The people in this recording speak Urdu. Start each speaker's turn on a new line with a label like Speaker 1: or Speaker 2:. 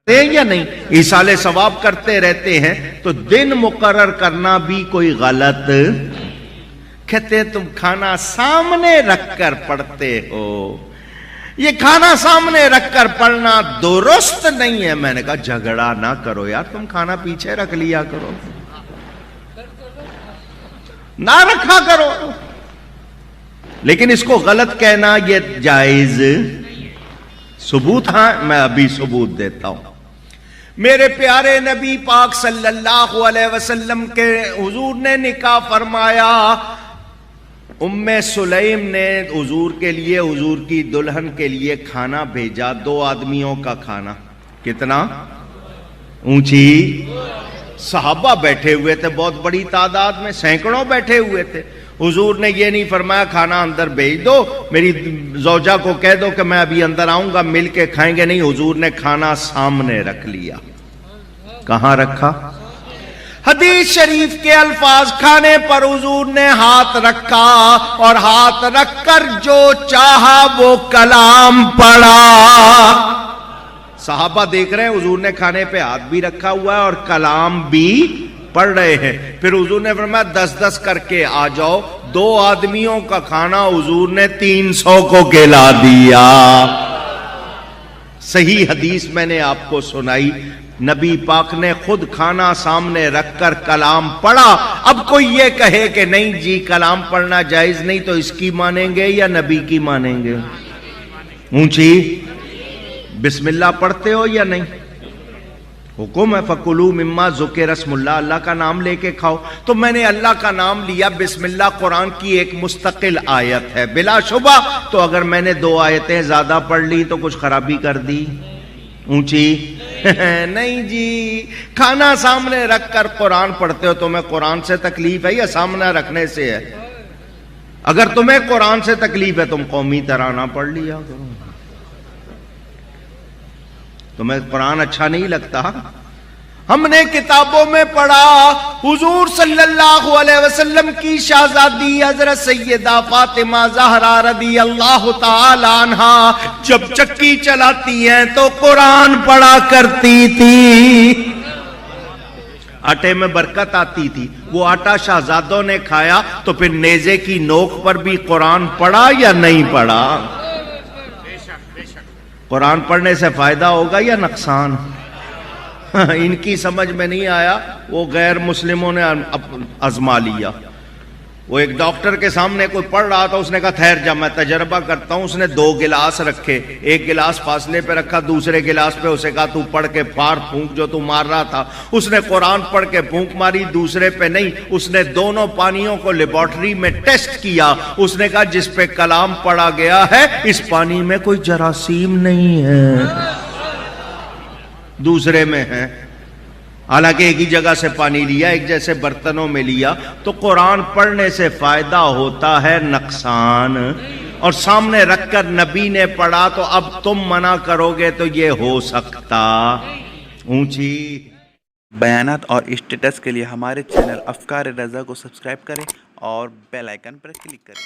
Speaker 1: یا نہیں ایصال ثواب کرتے رہتے ہیں تو دن مقرر کرنا بھی کوئی غلط. کہتے ہیں تم کھانا سامنے رکھ کر پڑھتے ہو. یہ کھانا سامنے رکھ کر پڑھنا درست نہیں ہے. میں نے کہا جھگڑا نہ کرو یار, تم کھانا پیچھے رکھ لیا کرو, نہ رکھا کرو. لیکن اس کو غلط کہنا یہ جائز ثبوت. ہاں میں ابھی ثبوت دیتا ہوں. میرے پیارے نبی پاک صلی اللہ علیہ وسلم کے حضور نے نکاح فرمایا. ام سلیم نے حضور کے لیے, حضور کی دلہن کے لیے کھانا بھیجا. 2 آدمیوں کا کھانا. کتنا اونچی. صحابہ بیٹھے ہوئے تھے بہت بڑی تعداد میں, سینکڑوں بیٹھے ہوئے تھے. حضور نے یہ نہیں فرمایا کھانا اندر بھیج دو, میری زوجہ کو کہہ دو کہ میں ابھی اندر آؤں گا مل کے کھائیں گے. نہیں, حضور نے کھانا سامنے رکھ لیا. کہاں رکھا؟ حدیث شریف کے الفاظ, کھانے پر حضور نے ہاتھ رکھا اور ہاتھ رکھ کر جو چاہا وہ کلام پڑھا. صحابہ دیکھ رہے ہیں حضور نے کھانے پہ ہاتھ بھی رکھا ہوا ہے اور کلام بھی پڑھ رہے ہیں. پھر حضور نے فرمایا 10 کر کے آ جاؤ. 2 آدمیوں کا کھانا حضور نے 300 کو کھلا دیا. صحیح حدیث میں نے آپ کو سنائی. نبی پاک نے خود کھانا سامنے رکھ کر کلام پڑھا. اب کوئی یہ کہے کہ نہیں جی کلام پڑھنا جائز نہیں, تو اس کی مانیں گے یا نبی کی مانیں گے؟ اونچی. بسم اللہ پڑھتے ہو یا نہیں؟ حکم ہے فَكُلُوا مِمَّا ذُكِرَ اسْمُ اللَّهِ, اللہ کا نام لے کے کھاؤ. تو میں نے اللہ کا نام لیا. بسم اللہ قرآن کی ایک مستقل آیت ہے بلا شبہ. تو اگر میں نے 2 آیتیں زیادہ پڑھ لی تو کچھ خرابی کر دی؟ اونچی. نہیں جی, کھانا سامنے رکھ کر قرآن پڑھتے ہو. تمہیں قرآن سے تکلیف ہے یا سامنے رکھنے سے ہے؟ اگر تمہیں قرآن سے تکلیف ہے تم قومی ترانہ پڑھ لیا کرو. تمہیں قرآن اچھا نہیں لگتا؟ ہم نے کتابوں میں پڑھا حضور صلی اللہ علیہ وسلم کی شہزادی حضرت سیدہ فاطمہ زہرا رضی اللہ تعالی عنہا جب چکی چلاتی ہیں تو قرآن پڑھا کرتی تھی. آٹے میں برکت آتی تھی. وہ آٹا شہزادوں نے کھایا تو پھر نیزے کی نوک پر بھی قرآن پڑھا یا نہیں پڑھا؟ قرآن پڑھنے سے فائدہ ہوگا یا نقصان؟ ان کی سمجھ میں نہیں آیا. وہ غیر مسلموں نے آزما لیا. وہ ایک ڈاکٹر کے سامنے کوئی پڑھ رہا تھا, اس نے کہا ٹھہر جا میں تجربہ کرتا ہوں. اس نے 2 گلاس رکھے, ایک گلاس فاصلے پہ رکھا, دوسرے گلاس پہ اسے کہا تو پڑھ کے پھاڑ پھونک جو تو مار رہا تھا. اس نے قرآن پڑھ کے پھونک ماری, دوسرے پہ نہیں. اس نے دونوں پانیوں کو لیبارٹری میں ٹیسٹ کیا. اس نے کہا جس پہ کلام پڑھا گیا ہے اس پانی میں کوئی جراثیم نہیں ہے, دوسرے میں ہے. حالانکہ ایک ہی جگہ سے پانی لیا, ایک جیسے برتنوں میں لیا. تو قرآن پڑھنے سے فائدہ ہوتا ہے, نقصان. اور سامنے رکھ کر نبی نے پڑھا تو اب تم منع کرو گے تو یہ ہو سکتا. اونچی.
Speaker 2: بیانات اور اسٹیٹس کے لیے ہمارے چینل افکار رضا کو سبسکرائب کریں اور بیل آئیکن پر کلک کریں.